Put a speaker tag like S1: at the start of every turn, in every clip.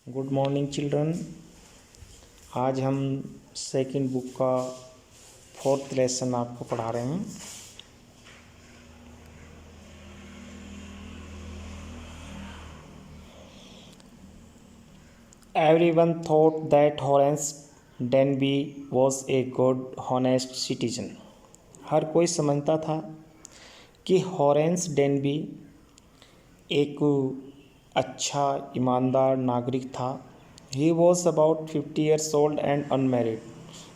S1: Good morning children. आज हम second book का 4th लेसन आपको पढ़ा रहे हैं। Everyone thought that Horace Denby was a good honest citizen. हर कोई समझता था कि हॉरेंस डेनबी एक अच्छा ईमानदार नागरिक था। He was about 50 years old and unmarried.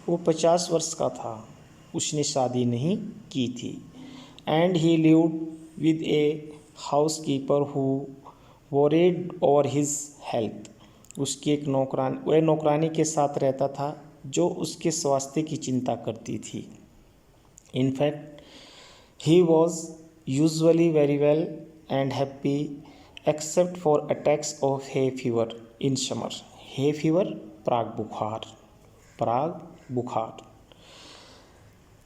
S1: वो 50 वर्ष का था, उसने शादी नहीं की थी। And he lived with a house keeper who worried over his health. उसकी एक वह नौकरानी के साथ रहता था जो उसके स्वास्थ्य की चिंता करती थी। In fact he was usually very well and happy except for attacks of hay fever in summer. Hay fever पराग बुखार।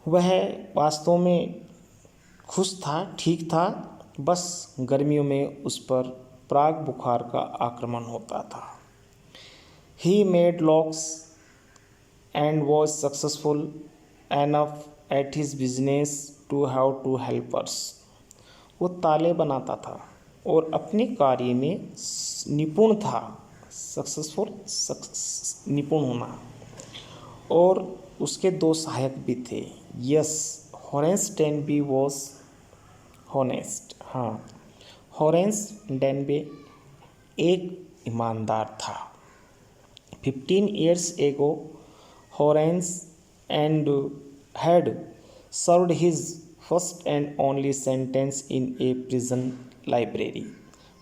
S1: वह वास्तव में खुश था, ठीक था, बस गर्मियों में उस पर पराग बुखार का आक्रमण होता था। He made locks and was successful enough at his business to have two helpers. वो ताले बनाता था और अपने कार्य में निपुण था। निपुण होना। और उसके 2 सहायक भी थे। Yes, Horace Denby was honest. हाँ, हॉरेंस डेनबे एक ईमानदार था। 15 years ago, Horace and had served his first and only sentence in a prison library.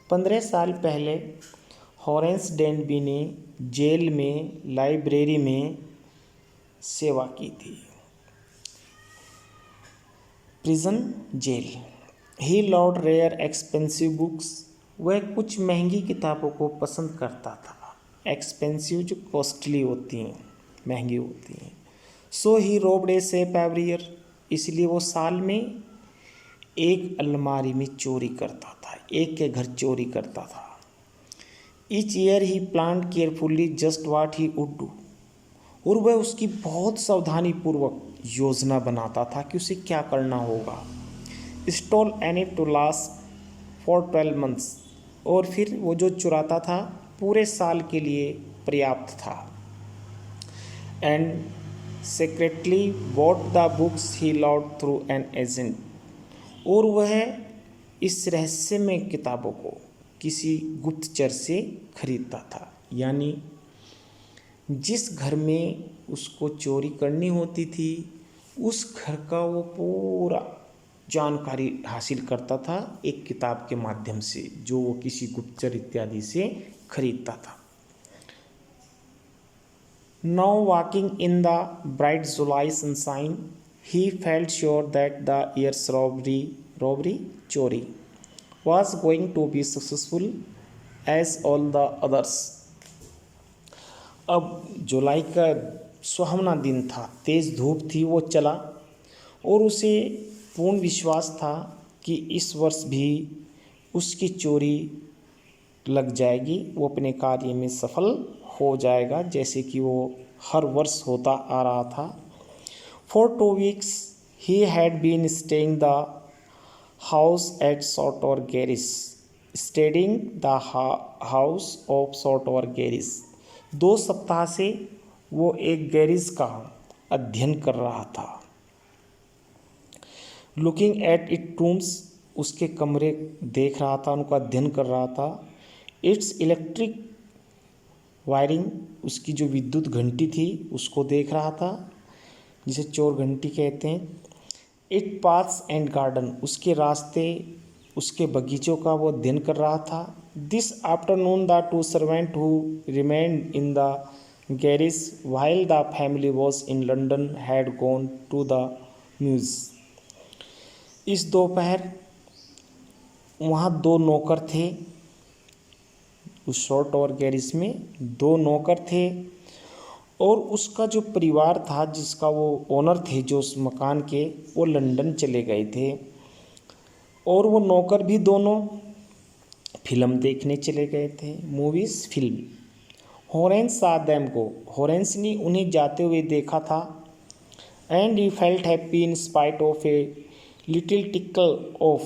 S1: 15 साल पहले हॉरेंस डेनबी ने जेल में लाइब्रेरी में सेवा की थी। प्रिजन जेल। He loved rare expensive books. वह कुछ महंगी किताबों को पसंद करता था। एक्सपेंसिव जो कॉस्टली होती हैं, महंगी होती हैं। So he robbed a safe every year. इसलिए वो साल में एक अलमारी में चोरी करता था, एक के घर चोरी करता था। Each year he plan carefully just watt he would do. और वह उसकी बहुत सावधानी पूर्वक योजना बनाता था कि उसे क्या करना होगा। Stall any two last for 12 months। और फिर वो जो चुराता था पूरे साल के लिए पर्याप्त था। And secretly bought the books he loved through an agent. और वह इस रहस्यमय किताबों को किसी गुप्तचर से खरीदता था। यानी जिस घर में उसको चोरी करनी होती थी उस घर का वो पूरा जानकारी हासिल करता था एक किताब के माध्यम से, जो वो किसी गुप्तचर इत्यादि से खरीदता था। Now walking in the bright July sunshine, he felt sure that the year's चोरी was going to be successful as all the others. अब जुलाई का सुहावना दिन था, तेज धूप थी, वो चला और उसे पूर्ण विश्वास था कि इस वर्ष भी उसकी चोरी लग जाएगी, वो अपने कार्य में सफल हो जाएगा जैसे कि वो हर वर्ष होता आ रहा था। For 2 weeks he had been staying the house at Saltower Garage, studying the house of Saltower Garage। 2 सप्ताह से वो एक गैरेज का अध्ययन कर रहा था। लुकिंग एट इट रूम्स, उसके कमरे देख रहा था, उनका अध्ययन कर रहा था। इट्स इलेक्ट्रिक वायरिंग, उसकी जो विद्युत घंटी थी उसको देख रहा था, जिसे चोर घंटी कहते हैं। इट पाथ्स एंड गार्डन, उसके रास्ते, उसके बगीचों का वो अध्ययन कर रहा था। This afternoon the 2 servant who remained in the garage while the family was in London had gone to the mews. इस दोपहर वहाँ 2 नौकर थे। उस शॉर्ट और गैरेज में 2 नौकर थे और उसका जो परिवार था, जिसका वो ओनर थे जो उस मकान के, वो लंदन चले गए थे। और वो नौकर भी दोनों फिल्म देखने चले गए थे, मूवीज़ फिल्म। हॉरेंस सा दैम को, हॉरेंस ने उन्हें जाते हुए देखा था। And he felt happy in spite of a little tickle of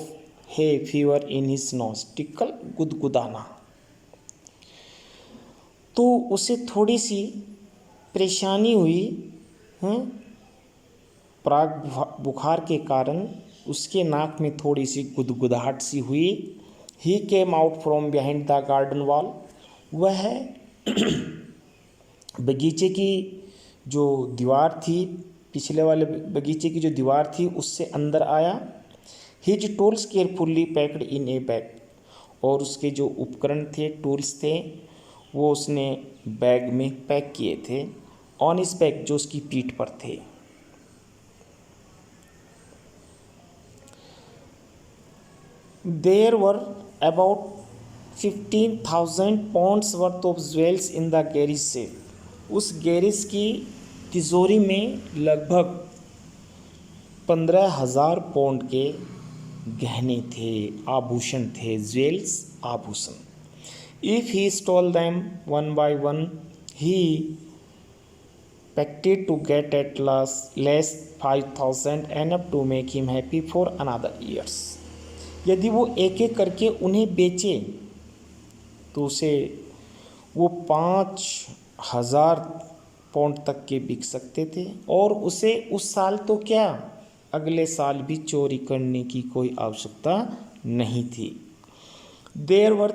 S1: hay fever in his nose. Tickle गुदगुदाना, तो उसे थोड़ी सी परेशानी हुई प्राग बुखार के कारण, उसके नाक में थोड़ी सी गुदगुदाहट सी हुई। He came out from behind the garden wall, वह बगीचे की जो दीवार थी, पिछले वाले बगीचे की जो दीवार थी उससे अंदर आया। His tools carefully packed in A bag, और उसके जो उपकरण थे, टूल्स थे, वो उसने बैग में पैक किए थे। ऑन इस बैग, जो उसकी पीठ पर थे। There were about 15,000 pounds worth of jewels in the garage safe. उस गैरेज की तिजोरी में लगभग 15,000 पौंड के गहने थे, आभूषण थे, ज्वेल्स आभूषण। If he stole them one by one, he expected to get at least 5,000 enough to make him happy for another years. यदि वो एक एक करके उन्हें बेचे तो उसे वो 5,000 पौंड तक के बिक सकते थे, और उसे उस साल तो क्या, अगले साल भी चोरी करने की कोई आवश्यकता नहीं थी। There were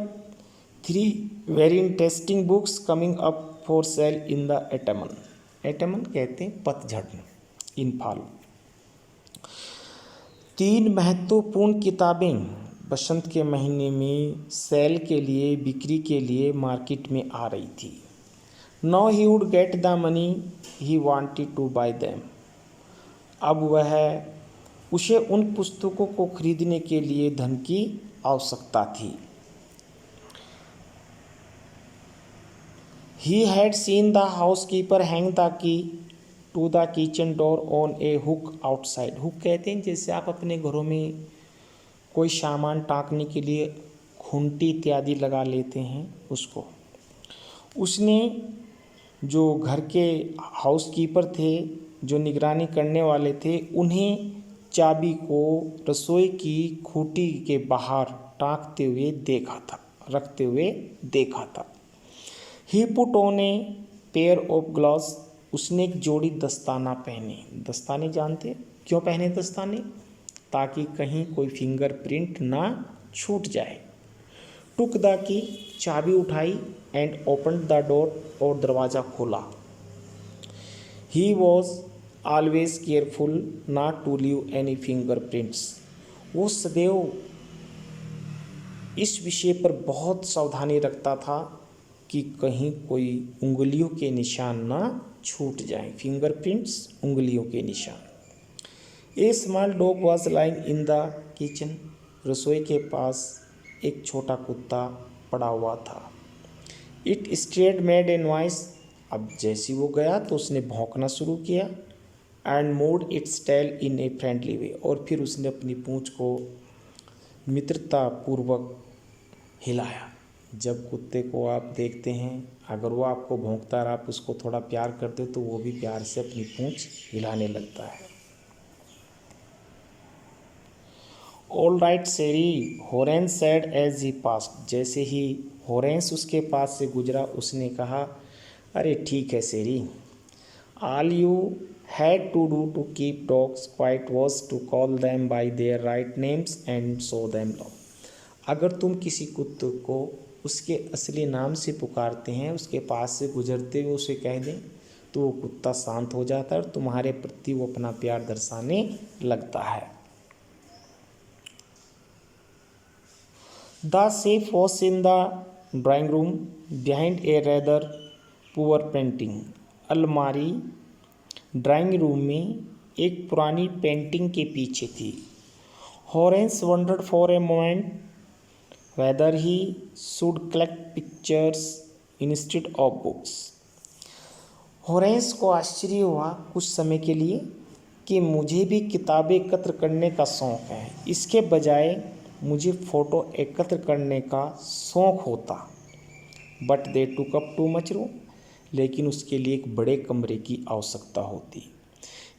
S1: 3 very interesting books coming up for sale in the autumn. Autumn कहते हैं पतझड़, इन फॉल। 3 महत्वपूर्ण किताबें बसंत के महीने में सेल के लिए, बिक्री के लिए मार्केट में आ रही थी। Now he would get the money he wanted to buy them. अब उसे उन पुस्तकों को खरीदने के लिए धन की आवश्यकता थी। He had seen the housekeeper hang the key to the kitchen door on a hook outside। Hook कहते हैं जैसे आप अपने घरों में कोई सामान टांगने के लिए खूंटी इत्यादि लगा लेते हैं, उसको। उसने जो घर के हाउसकीपर थे, जो निगरानी करने वाले थे, उन्हें चाबी को रसोई की खूंटी के बाहर टांगते हुए देखा था, रखते हुए देखा था। He put on a pair of gloves. उसने एक जोड़ी दस्ताना पहने। दस्ताने जानते क्यों पहने दस्ताने? ताकि कहीं कोई फिंगरप्रिंट ना छूट जाए। टुक द की, चाबी उठाई, एंड ओपन द डोर, और दरवाज़ा खोला। He was always careful not to leave any fingerprints. वो सदैव इस विषय पर बहुत सावधानी रखता था कि कहीं कोई उंगलियों के निशान ना छूट जाए। फिंगरप्रिंट्स, उंगलियों के निशान। A small dog was lying in the kitchen. रसोई के पास एक छोटा कुत्ता पड़ा हुआ था। It stirred made a noise. अब जैसे वो गया तो उसने भौंकना शुरू किया। And moved its tail in a friendly way. और फिर उसने अपनी पूंछ को मित्रतापूर्वक हिलाया। जब कुत्ते को आप देखते हैं, अगर वो आपको भौंकता और आप उसको थोड़ा प्यार करते हो तो वो भी प्यार से अपनी पूंछ हिलाने लगता है। All right Sherry, Horace said as he passed. जैसे ही होरेंस उसके पास से गुजरा, उसने कहा, अरे ठीक है Sherry. All you had to do to keep dogs quiet was to call them by their right names and show them love. अगर तुम किसी कुत्ते को उसके असली नाम से पुकारते हैं, उसके पास से गुजरते हुए उसे कह दें, तो वो कुत्ता शांत हो जाता है और तुम्हारे प्रति वो अपना प्यार दर्शाने लगता है। The safe was in the drawing room behind a rather poor painting. अलमारी ड्राइंग रूम में एक पुरानी पेंटिंग के पीछे थी। Horace wondered for a moment whether he should collect pictures instead of books। Horace को आश्चर्य हुआ कुछ समय के लिए कि मुझे भी किताबें एकत्र करने का शौक़ है, इसके बजाय मुझे फ़ोटो एकत्र करने का शौक़ होता। But they took up too much room. लेकिन उसके लिए एक बड़े कमरे की आवश्यकता होती।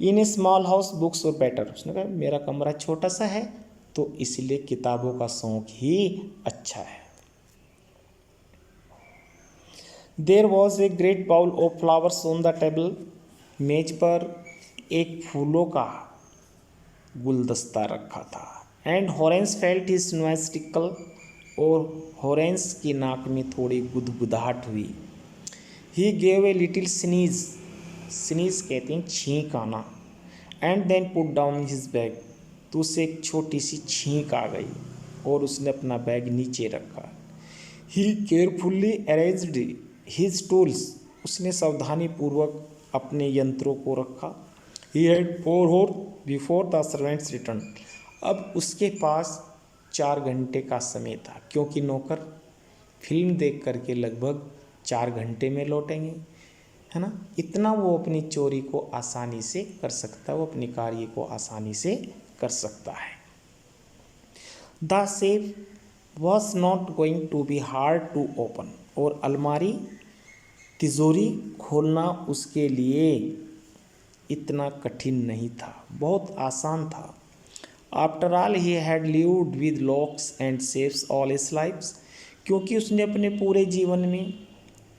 S1: इन ए स्मॉल हाउस बुक्स और बेटर, उसने कहा मेरा कमरा छोटा सा है तो इसलिए किताबों का शौक ही अच्छा है। There was a great bowl of flowers on the table, मेज पर एक फूलों का गुलदस्ता रखा था। And Horace felt his nose tickle, और हॉरेंस की नाक में थोड़ी गुदगुदाहट हुई। He gave a little sneeze, sneeze कहते हैं छींक आना। And then put down his bag, तो उसे एक छोटी सी छींक आ गई और उसने अपना बैग नीचे रखा। ही केयरफुल्ली अरेंज्ड हिज टूल्स, उसने सावधानी पूर्वक अपने यंत्रों को रखा। He had 4 hours before the servants return, अब उसके पास 4 घंटे का समय था, क्योंकि नौकर फिल्म देख करके लगभग 4 घंटे में लौटेंगे, है ना। इतना वो अपनी चोरी को आसानी से कर सकता है, वो अपनी कार्य को आसानी से कर सकता है। The safe was not going to be hard to open, और अलमारी तिजोरी खोलना उसके लिए इतना कठिन नहीं था, बहुत आसान था। After all he had lived with locks and safes all his lifes, क्योंकि उसने अपने पूरे जीवन में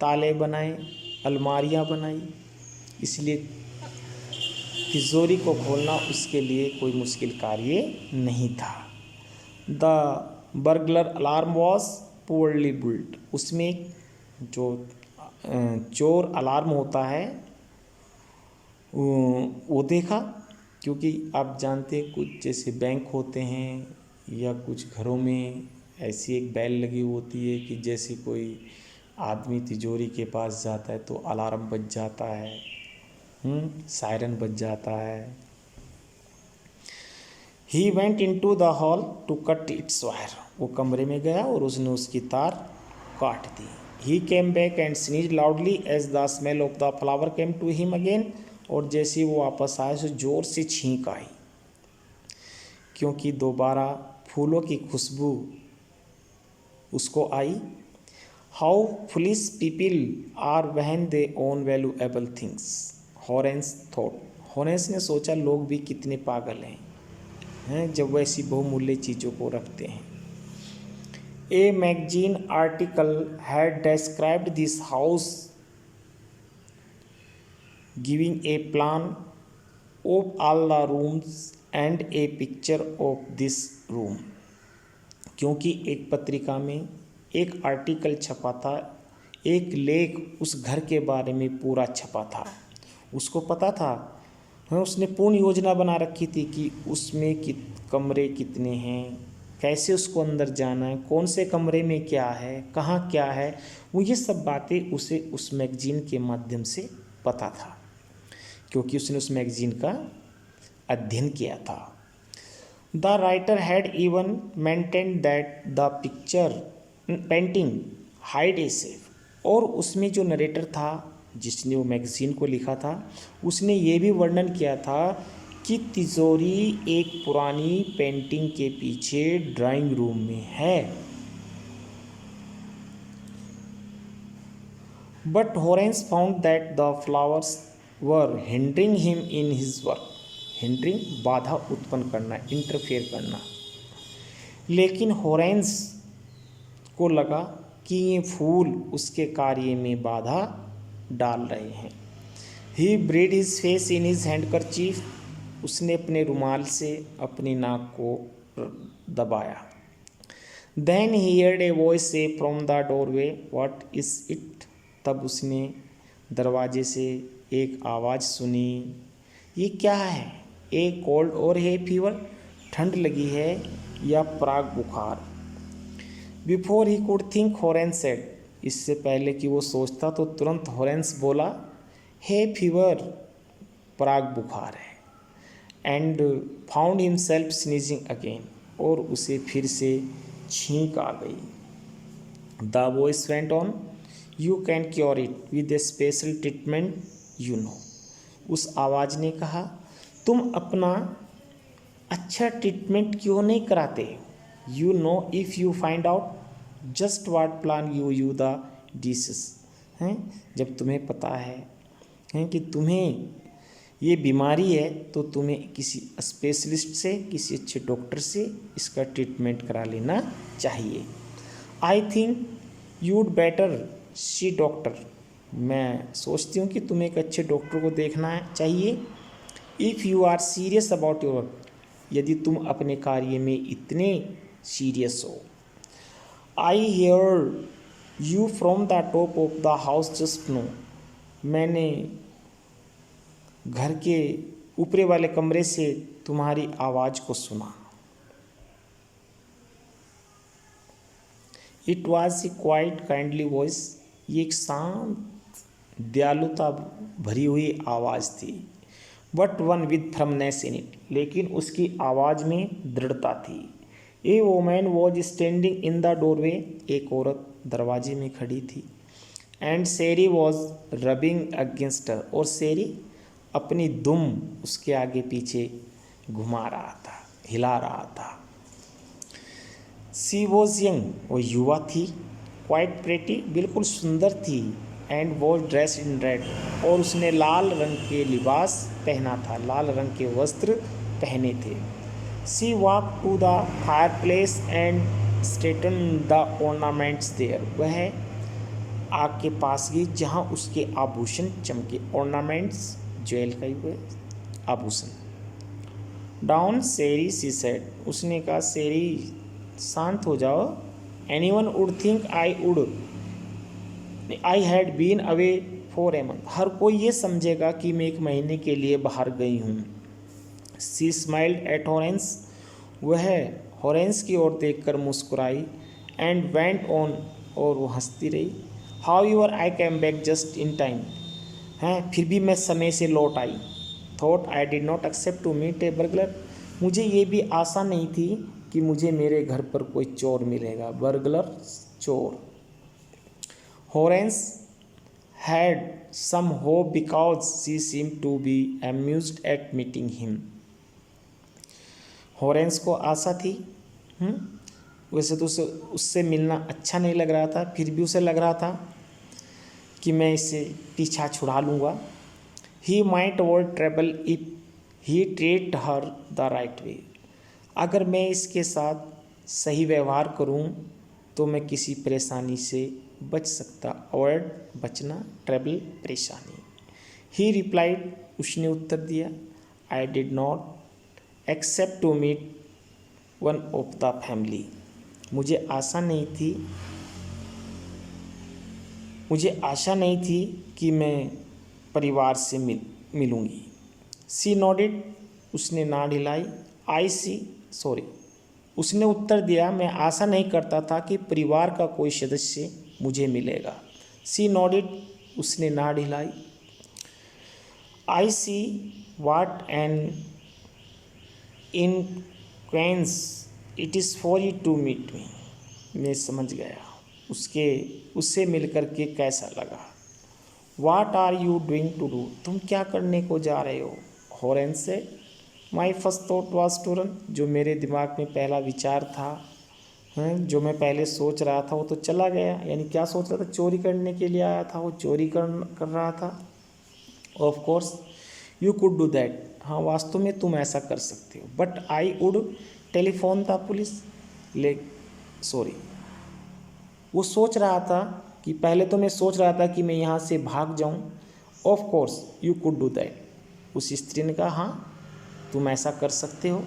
S1: ताले बनाए, अलमारियाँ बनाई, इसलिए तिजोरी को खोलना उसके लिए कोई मुश्किल कार्य नहीं था। The burglar alarm was poorly built, उसमें जो चोर अलार्म होता है वो देखा, क्योंकि आप जानते हैं कुछ जैसे बैंक होते हैं या कुछ घरों में ऐसी एक बेल लगी होती है कि जैसे कोई आदमी तिजोरी के पास जाता है तो अलार्म बज जाता है, सायरन बज जाता है। He went into the hall to cut its wire, वो कमरे में गया और उसने उसकी तार काट दी। He came back and sneeze loudly as the smell of the flower came to him again, और जैसे वो वापस आया तो जोर से छींक आई, क्योंकि दोबारा फूलों की खुशबू उसको आई। How foolish people are when they own valuable things, Horace thought, Horace ने सोचा लोग भी कितने पागल हैं जब वैसी बहुमूल्य चीज़ों को रखते हैं। A magazine article had described this house giving a plan of all the rooms and A picture of this room, क्योंकि एक पत्रिका में एक आर्टिकल छपा था, एक लेख उस घर के बारे में पूरा छपा था, उसको पता था, उसने पूर्ण योजना बना रखी थी कि उसमें कमरे कितने हैं, कैसे उसको अंदर जाना है, कौन से कमरे में क्या है, कहाँ क्या है, वो ये सब बातें उसे उस मैगजीन के माध्यम से पता था, क्योंकि उसने उस मैगजीन का अध्ययन किया था। The writer had even maintained that the picture painting hide a safe, और उसमें जो नरेटर था जिसने वो मैगजीन को लिखा था उसने ये भी वर्णन किया था कि तिजोरी एक पुरानी पेंटिंग के पीछे ड्राइंग रूम में है। But Horace found that the flowers were hindering him in his work, hindering बाधा उत्पन्न करना, इंटरफेयर करना, लेकिन हॉरेंस को लगा कि ये फूल उसके कार्य में बाधा डाल रहे हैं। He buried his face in his handkerchief, उसने अपने रुमाल से अपनी नाक को दबाया। Then he heard a voice say from the doorway what is it, तब उसने दरवाजे से एक आवाज़ सुनी, ये क्या है, ए कोल्ड और है फीवर, ठंड लगी है या पराग बुखार। Before he could think Horace said, इससे पहले कि वो सोचता तो तुरंत हॉरेंस बोला, हे फीवर, पराग बुखार है। And found himself sneezing again, और उसे फिर से छींक आ गई। The voice went on, you can cure it with A special treatment you know, उस आवाज़ ने कहा तुम अपना अच्छा ट्रीटमेंट क्यों नहीं कराते, you know if you find out just what plan you the disease, हैं। जब तुम्हें पता है कि तुम्हें ये बीमारी है तो तुम्हें किसी स्पेशलिस्ट से, किसी अच्छे डॉक्टर से इसका ट्रीटमेंट करा लेना चाहिए। I think you'd better C doctor, मैं सोचती हूँ कि तुम्हें एक अच्छे डॉक्टर को देखना चाहिए। If you are serious about your work, यदि तुम अपने कार्य में इतने सीरियस हो। I hear you from the top of the house just now, मैंने घर के ऊपरे वाले कमरे से तुम्हारी आवाज़ को सुना। It was a quiet kindly voice, ये एक शांत दयालुता भरी हुई आवाज़ थी। But one with firmness in it, लेकिन उसकी आवाज़ में दृढ़ता थी। A woman was standing in the doorway, एक औरत दरवाजे में खड़ी थी। And Sheri was rubbing against her, और शेरी अपनी दुम उसके आगे पीछे घुमा रहा था, हिला रहा था। सी वॉज यंग, वो युवा थी। क्वाइट प्रेटी, बिल्कुल सुंदर थी। And was dress in red, और उसने लाल रंग के लिबास पहना था, लाल रंग के वस्त्र पहने थे। She walk to the fireplace and straighten the ornaments there, वह आग के पास गई जहाँ उसके आभूषण चमके। ऑर्नामेंट्स ज्वेल का ही आभूषण। डाउन शेरी सी सेड, उसने कहा शेरी शांत हो जाओ। Anyone would think I had been away for a month, हर कोई ये समझेगा कि मैं 1 महीने के लिए बाहर गई हूँ। सी स्माइल्ड एट हॉरेंस, वह हॉरेंस की ओर देखकर मुस्कुराई। एंड वेंट ऑन, और वो हंसती रही। How your I came back just in time, हैं फिर भी मैं समय से लौट आई। Thought I did not accept to meet a burglar, मुझे ये भी आशा नहीं थी कि मुझे मेरे घर पर कोई चोर मिलेगा। बर्गलर, चोर। Horace had some hope because she seemed to be amused at meeting him, Horace को आशा थी। वैसे तो उसे उससे मिलना अच्छा नहीं लग रहा था, फिर भी उसे लग रहा था कि मैं इससे पीछा छुड़ा लूँगा। He might avoid trouble if he treat her the right way, अगर मैं इसके साथ सही व्यवहार करूं तो मैं किसी परेशानी से बच सकता। अवॉइड, बचना, ट्रबल, परेशानी। ही रिप्लाइड, उसने उत्तर दिया। I did not accept to meet one of the family, मुझे आशा नहीं थी कि मैं परिवार से मिलूँगी। सी नॉडेड, उसने नाड़ हिलाई। उसने उत्तर दिया, मैं आशा नहीं करता था कि परिवार का कोई सदस्य मुझे मिलेगा। सी नॉडेड, उसने नाड़ हिलाई। I see what an inconvenience it is for you to meet me, मैं समझ गया उससे मिलकर के कैसा लगा। What are you doing to do, तुम क्या करने को जा रहे हो। Horace say my first thought was to run, जो मेरे दिमाग में पहला विचार था, जो मैं पहले सोच रहा था वो तो चला गया। यानी क्या सोच रहा था, चोरी करने के लिए आया था, वो चोरी कर रहा था। Of course you could do that, हाँ वास्तव में तुम ऐसा कर सकते हो। But I would telephone the police, वो सोच रहा था कि पहले तो मैं सोच रहा था कि मैं यहाँ से भाग जाऊँ। Of course you could do that, उस स्त्री ने कहा हाँ तुम ऐसा कर सकते हो।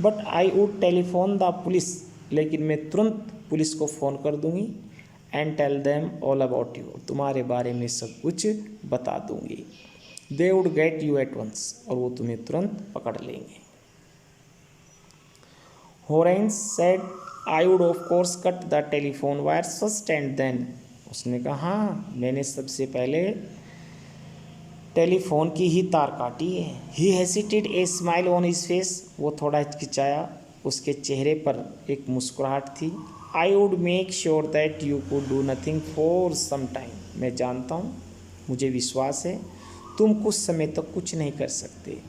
S1: But I would telephone the police, लेकिन मैं तुरंत पुलिस को फ़ोन कर दूंगी। And tell them all about you, तुम्हारे बारे में सब कुछ बता दूंगी। They would get you at once, और वो तुम्हें तुरंत पकड़ लेंगे। Horace said I would of course cut the telephone wires first and then, उसने कहा हाँ मैंने सबसे पहले टेलीफोन की ही तार काटी है। He hesitated, a smile on his face, वो थोड़ा हिचकिचाया, उसके चेहरे पर एक मुस्कुराहट थी। I would make sure that you could do nothing for some time, मैं जानता हूँ, मुझे विश्वास है तुम कुछ समय तक कुछ नहीं कर सकते।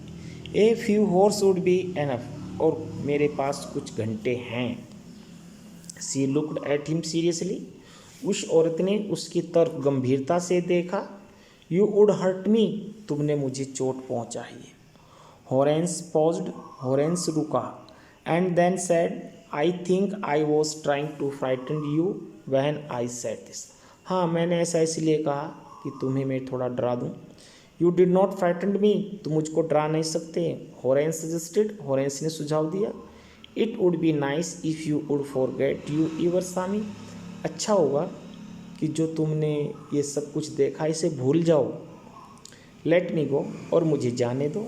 S1: A few horse would be enough, और मेरे पास कुछ घंटे हैं। सी लुक्ड एट हिम सीरियसली, उस औरत ने उसकी तरफ गंभीरता से देखा। यू वुड हर्ट मी, तुमने मुझे चोट पहुंचाई है। हॉरेंस पॉज्ड, हॉरेंस रुका, and then said, I think I was trying to frighten you when I said this. हाँ, मैंने ऐसा इसलिए कहा कि तुम्हें मैं थोड़ा डरा दूँ। यू डिड नॉट फ्राइटन मी, तुम मुझको डरा नहीं सकते। हॉरेंस सजेस्टेड, हॉरेंस ने सुझाव दिया। It would be nice if you would forget you ever saw me, अच्छा होगा कि जो तुमने ये सब कुछ देखा इसे भूल जाओ। लेट मी गो, और मुझे जाने दो।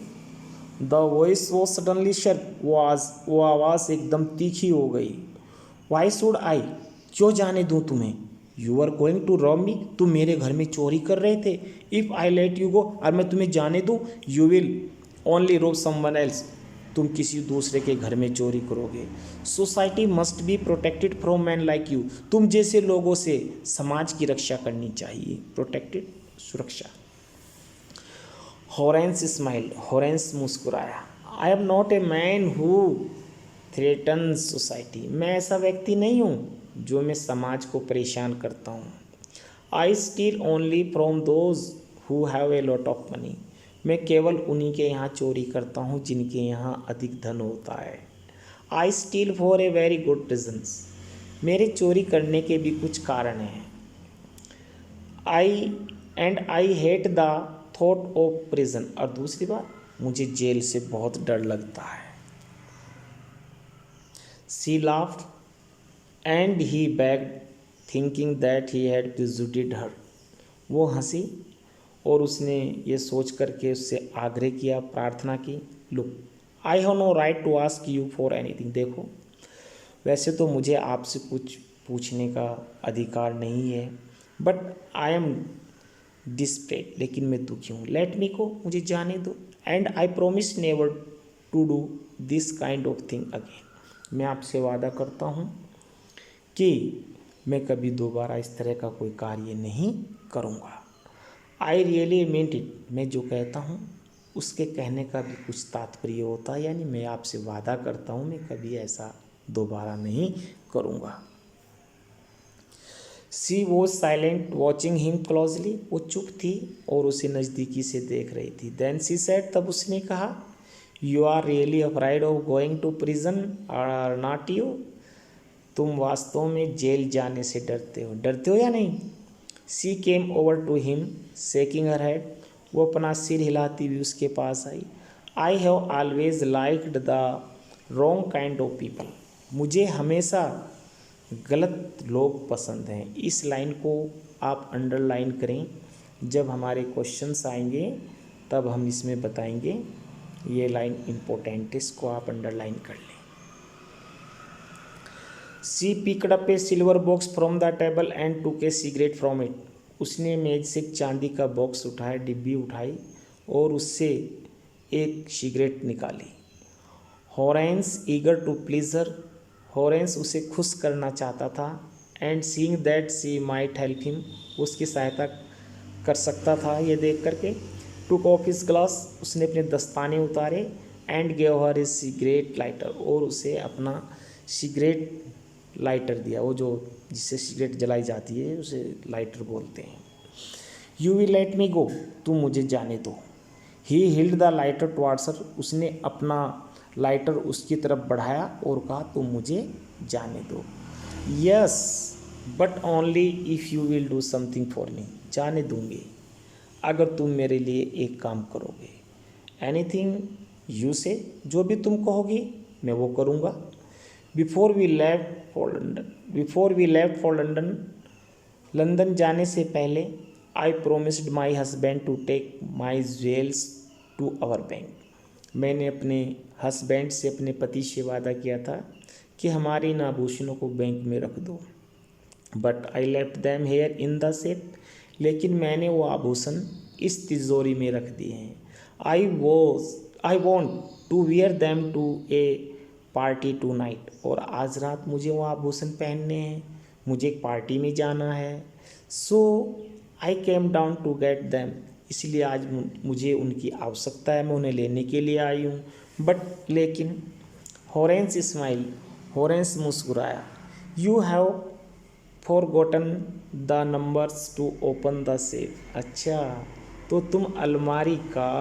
S1: The voice was suddenly sharp, वो आवाज़ एकदम तीखी हो गई। वाई शुड आई, क्यों जाने दूँ तुम्हें। You are going to rob me, तुम मेरे घर में चोरी कर रहे थे। If I let you go, और मैं तुम्हें जाने दूँ, you will only rob someone else, तुम किसी दूसरे के घर में चोरी करोगे। Society must be protected from man like you, तुम जैसे लोगों से समाज की रक्षा करनी चाहिए। प्रोटेक्टेड, सुरक्षा। हॉरेंस स्माइल्ड, हॉरेंस मुस्कुराया। I am not a man who threatens society, मैं ऐसा व्यक्ति नहीं हूँ जो मैं समाज को परेशान करता हूँ। I steal only from those who have a lot of money, मैं केवल उन्हीं के यहाँ चोरी करता हूँ जिनके यहाँ अधिक धन होता है। I steal for a very good reasons, मेरे चोरी करने के भी कुछ कारण हैं। I hate the thought of prison, और दूसरी बात, मुझे जेल से बहुत डर लगता है। She laughed and he begged, thinking that he had prejudiced her, वो हंसी और उसने ये सोच करके उससे आग्रह किया, प्रार्थना की। Look, I have no right to ask you for anything, देखो वैसे तो मुझे आपसे कुछ पूछने का अधिकार नहीं है, बट आई एम डिस्परेट, लेकिन मैं दुखी हूँ। लेट मी गो, मुझे जाने दो। And I promise never to do this kind of thing again, मैं आपसे वादा करता हूँ कि मैं कभी दोबारा इस तरह का कोई कार्य नहीं करूँगा। आई रियली मीन्ट इट, मैं जो कहता हूँ उसके कहने का भी कुछ तात्पर्य होता है, यानी मैं आपसे वादा करता हूँ मैं कभी ऐसा दोबारा नहीं करूँगा। She was silent watching him closely, वो चुप थी और उसे नज़दीकी से देख रही थी। देन शी सेड, तब उसने कहा, you are really afraid of going to prison are not you, तुम वास्तव में जेल जाने से डरते हो या नहीं। She came over to him shaking her head, वो अपना सिर हिलाती हुई उसके पास आई। I have always liked the wrong kind of people, मुझे हमेशा गलत लोग पसंद हैं। इस लाइन को आप अंडरलाइन करें, जब हमारे क्वेश्चंस आएंगे तब हम इसमें बताएंगे। ये लाइन इम्पोर्टेंट है, इसको आप अंडरलाइन कर लें। She picked up A silver box from the table and टूक ए सिगरेट फ्रॉम इट, उसने मेज से एक चांदी का बॉक्स उठाया, डिब्बी उठाई और उससे एक सिगरेट निकाली। हॉरेंस ईगर टू प्लीज हर, हॉरेंस उसे खुश करना चाहता था। And seeing that she might help him, उसकी सहायता कर सकता था ये देख करके। टुक ऑफ हिज ग्लास, उसने अपने दस्ताने उतारे। And gave her his cigarette lighter, और उसे अपना सिगरेट लाइटर दिया, वो जो जिससे सिगरेट जलाई जाती है उसे लाइटर बोलते हैं। यू विल लेट मी गो, तुम मुझे जाने दो। ही हिल्ड द लाइटर टुवार्ड्स हर, उसने अपना लाइटर उसकी तरफ बढ़ाया और कहा, तुम मुझे जाने दो। Yes but only if you will do something for me, जाने दूंगी अगर तुम मेरे लिए एक काम करोगे। एनीथिंग यू से, जो भी तुम कहोगी मैं वो करूँगा। Before we left for London, London जाने से पहले, I promised my husband to take my jewels to our bank, मैंने अपने हस्बैंड से, अपने पति से वादा किया था कि हमारे इन आभूषणों को बैंक में रख दो। But I left them here in the safe, लेकिन मैंने वो आभूषण इस तिजोरी में रख दिए हैं। I want to wear them to a party tonight, और आज रात मुझे वो आभूषण पहनने हैं, मुझे एक पार्टी में जाना है। So I came down to get them, इसलिए आज मुझे उनकी आवश्यकता है, मैं उन्हें लेने के लिए आई हूँ। बट लेकिन, हॉरेंस स्माइल, हॉरेंस मुस्कुराया। You have forgotten the numbers to open the safe. अच्छा, तो तुम अलमारी का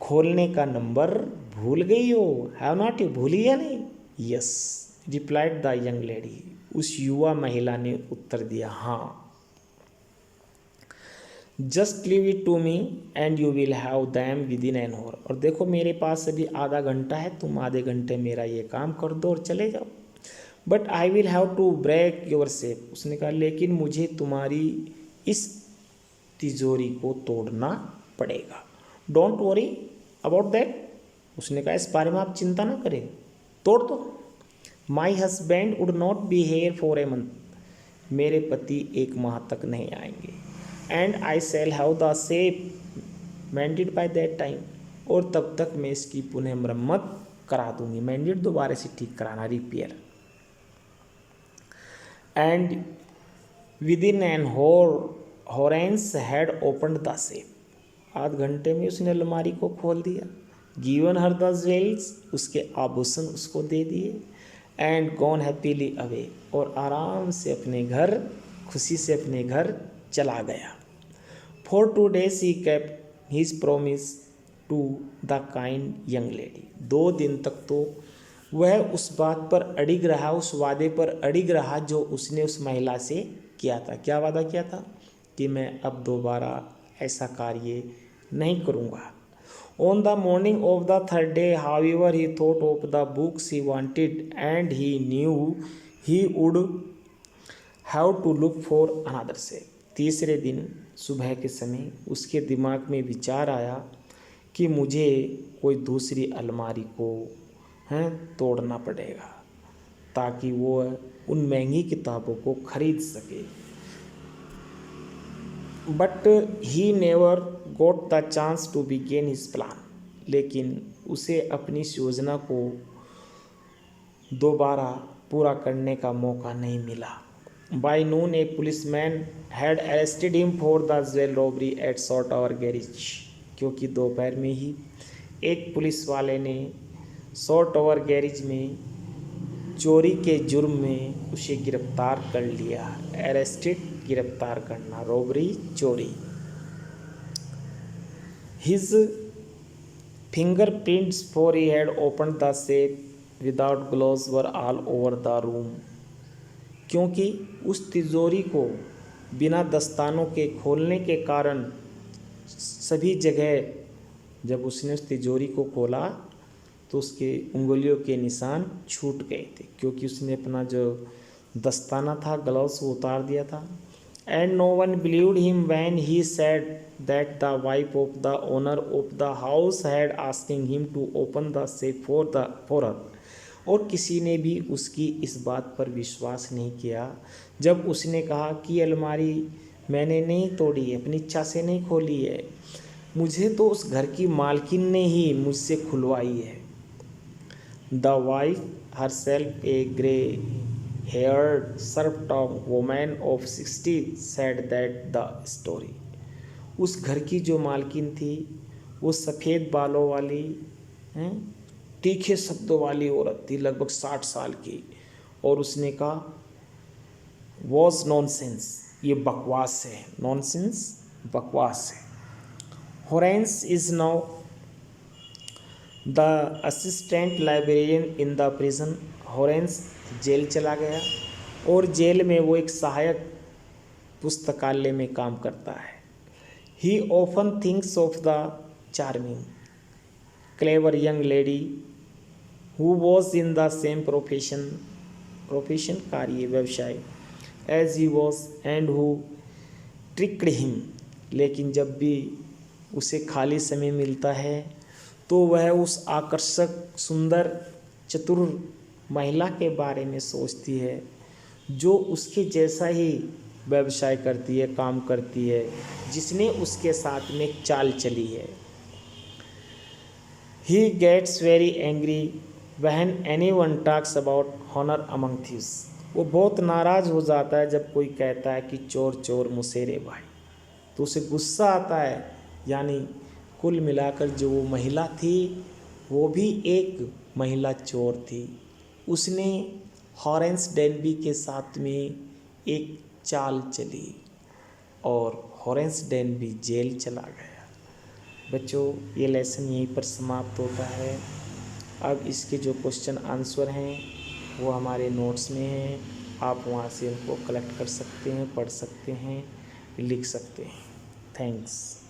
S1: खोलने का नंबर भूल गई हो, हैव नॉट यू, भूली या नहीं? Yes, replied the young lady, उस युवा महिला ने उत्तर दिया, हाँ। Just leave it to me and you will have them within an hour. और देखो मेरे पास अभी आधा घंटा है, तुम आधे घंटे मेरा ये काम कर दो और चले जाओ। But I will have to break your safe. उसने कहा लेकिन मुझे तुम्हारी इस तिजोरी को तोड़ना पड़ेगा। Don't worry about that. उसने कहा इस बारे में आप चिंता ना करें, तोड़ दो। My husband would not be here for a month. मेरे पति 1 माह तक नहीं आएंगे। And I shall have the safe मेंडेड by that time. और तब तक मैं इसकी पुनः मरम्मत करा दूंगी। मेंडेड दोबारा से ठीक कराना, repair. And within an Horace had opened the safe. आध घंटे में उसने अलमारी को खोल दिया। गिवन हर द ज्वेल्स, उसके आभूषण उसको दे दिए। एंड गॉन हैप्पीली अवे, और आराम से अपने घर, खुशी से अपने घर चला गया। For 2 days he kept his promise to the kind young lady. 2 दिन तक तो वह उस बात पर अड़िग रहा, उस वादे पर अड़िग रहा जो उसने उस महिला से किया था। क्या वादा किया था? कि मैं अब दोबारा ऐसा कार्य नहीं करूँगा। On the morning of the 3rd day, however, he thought of the books he wanted and he knew he would have to look for another set. तीसरे दिन सुबह के समय उसके दिमाग में विचार आया कि मुझे कोई दूसरी अलमारी को तोड़ना पड़ेगा ताकि वो उन महंगी किताबों को खरीद सके। But he never got the chance to begin his plan. लेकिन उसे अपनी इस योजना को दोबारा पूरा करने का मौका नहीं मिला। By noon a policeman had arrested him for the jewel robbery at Salt Tower garage. क्योंकि दोपहर में ही एक पुलिस वाले ने सॉल्ट टावर गैरेज में चोरी के जुर्म में उसे गिरफ्तार कर लिया। अरेस्टेड, गिरफ्तार करना, रॉबरी, चोरी। His fingerprints, for he had opened the safe without gloves, were all over the room. क्योंकि उस तिजोरी को बिना दस्तानों के खोलने के कारण सभी जगह जब उसने उस तिजोरी को खोला तो उसके उंगलियों के निशान छूट गए थे, क्योंकि उसने अपना जो दस्ताना था, ग्लव्स, वो उतार दिया था। And no one believed him when he said that the wife of the owner of the house had asking him to open the safe for her. और किसी ने भी उसकी इस बात पर विश्वास नहीं किया जब उसने कहा कि अलमारी मैंने नहीं तोड़ी, अपनी इच्छा से नहीं खोली है, मुझे तो उस घर की मालकिन ने ही मुझसे खुलवाई है। The wife herself, a grey-haired, sharp-tongued woman of 60, said that the story. उस घर की जो मालकिन थी वो सफ़ेद बालों वाली, तीखे शब्दों वाली औरत थी, लगभग 60 साल की, और उसने कहा वॉज नॉनसेंस, ये बकवास है। नॉनसेंस, बकवास है। Horace is now the assistant librarian in the prison. Horace jail चला गया और जेल में वो एक सहायक पुस्तकालय में काम करता है। He often thinks of the charming clever young lady who was in the same profession, कार्य, व्यवसाय, as he was and who tricked him. लेकिन जब भी उसे खाली समय मिलता है तो वह उस आकर्षक, सुंदर, चतुर महिला के बारे में सोचती है जो उसके जैसा ही व्यवसाय करती है, काम करती है, जिसने उसके साथ में एक चाल चली है। He gets very angry when anyone talks about honour among thieves. वो बहुत नाराज़ हो जाता है जब कोई कहता है कि चोर चोर मुसेरे भाई, तो उसे गुस्सा आता है। यानी कुल मिलाकर जो वो महिला थी वो भी एक महिला चोर थी। उसने हॉरेंस डेनबी के साथ में एक चाल चली और हॉरेंसडेल भी जेल चला गया। बच्चों, ये लेसन यहीं पर समाप्त होता है। अब इसके जो क्वेश्चन आंसर हैं वो हमारे नोट्स में हैं, आप वहाँ से उनको कलेक्ट कर सकते हैं, पढ़ सकते हैं, लिख सकते हैं। थैंक्स।